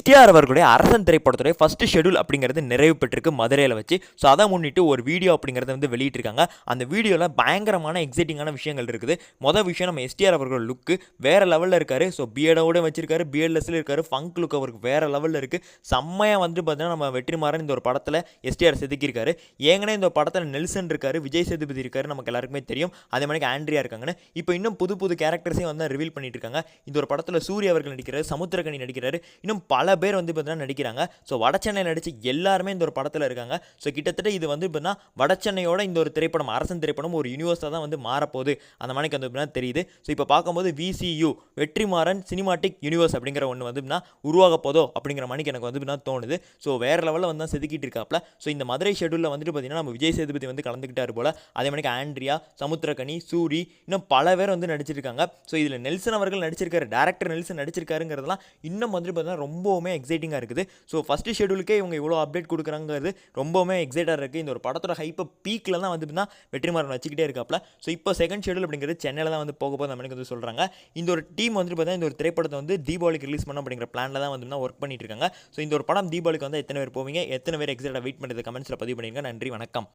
STR அவர்களுடைய அரசன் திரைப்படத்துடைய first schedule அப்படிங்கிறது நிறைவு பெற்றிருக்கு மதுரையில் வச்சு. ஸோ அதை முன்னிட்டு ஒரு வீடியோ அப்படிங்கிறத வந்து வெளியிட்டிருக்காங்க. அந்த வீடியோவில் பயங்கரமான எக்ஸைட்டிங்கான விஷயங்கள் இருக்குது. மொதல் விஷயம், நம்ம எஸ்டிஆர் அவர்கள் லுக்கு வேறு லெவலில் இருக்காரு. ஸோ பிஎடோட வச்சிருக்காரு, பிஎட்லெஸ்ல இருக்காரு, ஃபங்க் லுக் அவருக்கு வேறு லெவலில் இருக்குது. செம்மையாக வந்து பார்த்தீங்கன்னா நம்ம வெற்றிமாறன் இந்த ஒரு படத்தில் எஸ்டிஆர் செதுக்கியிருக்காரு. ஏங்கன்னா இந்த படத்தில் நெல்சன் இருக்காரு, விஜய் சேதுபதி இருக்காரு, நமக்கு எல்லாருக்குமே தெரியும். அதே மாதிரி ஆண்ட்ரியா இருக்காங்கன்னு இப்போ இன்னும் புது புது கேரக்டர்ஸையும் வந்து ரிவீல் பண்ணிட்டு இருக்காங்க. இந்த ஒரு படத்தில் சூரிய அவர்கள் நடிக்கிறாரு, சமுத்திரக்கனி நடிக்கிறாரு, இன்னும் பல பேர் வந்து பார்த்தீங்கன்னா நடிக்கிறாங்க. ஸோ வடச்சென்னை நடிச்சு எல்லாருமே இந்த ஒரு படத்தில் இருக்காங்க. ஸோ கிட்டத்தட்ட இது வந்து பார்த்தீங்கன்னா வடச்சென்னையோட இந்த ஒரு திரைப்படம், அரசன் திரைப்படம் ஒரு யூனிவர்ஸாக தான் வந்து மாறப்போகுது அந்த மணிக்கு வந்து தெரியுது. ஸோ இப்போ பார்க்கும்போது VCU வெற்றிமாறன் சினிமாட்டிக் யூனிவர்ஸ் அப்படிங்கிற ஒன்று வந்து உருவாக போதோ அப்படிங்கிற மணிக்கு எனக்கு வந்து தோணுது. ஸோ வேறு லெவலில் வந்து செதுக்கிட்டு இருக்காப்ல. ஸோ இந்த மதுரை ஷெடியூலில் வந்துட்டு பார்த்தீங்கன்னா நம்ம விஜய் சேதுபதி வந்து கலந்துக்கிட்டாரு போல். அதே மாதிரி ஆண்ட்ரியா, சமுத்திரக்கனி, சூரி, இன்னும் பல பேர் வந்து நடிச்சிருக்காங்க. ஸோ இதில் நெல்சன் அவர்கள் நடிச்சிருக்காரு, டேரக்டர் நெல்சன் நடிச்சிருக்காருங்கிறதுலாம் இன்னும் வந்து பார்த்தீங்கன்னா ரொம்பவுமே எக்ஸைட்டிங்காக இருக்குது. ஸோ ஃபஸ்ட்டு ஷெடியூலுக்கே இவங்க இவ்வளோ அப்டேட் கொடுக்குறாங்கிறது ரொம்பவுமே எக்ஸைட்டாக இருக்குது. இந்த ஒரு படத்தோட ஹைப்பை பீக்கில் தான் வந்து வெற்றிமாறன் வச்சுக்கிட்டே இருக்காப்ல. ஸோ இப்போ செகண்ட் ஷெடியூல் அப்படிங்கிறது சென்னையில் தான் வந்து போக போது நமக்கு வந்து சொல்கிறாங்க. இந்த ஒரு டீம் வந்து பார்த்தீங்கன்னா இந்த ஒரு திரைப்படத்தை வந்து தீபாவளிக்கு ரிலீஸ் பண்ண அப்படிங்கிற பிளானில் தான் வந்து ஒர்க் பண்ணிட்டு இருக்காங்க. ஸோ இந்த ஒரு படம் தீபாவளிக்கு வந்து எத்தனை பேர் போவீங்க, எத்தனை பேர் எக்ஸைட்டாக வெயிட் பண்ணுறது கமெண்ட்ஸில் பதிவு பண்ணிருங்க. நன்றி, வணக்கம்.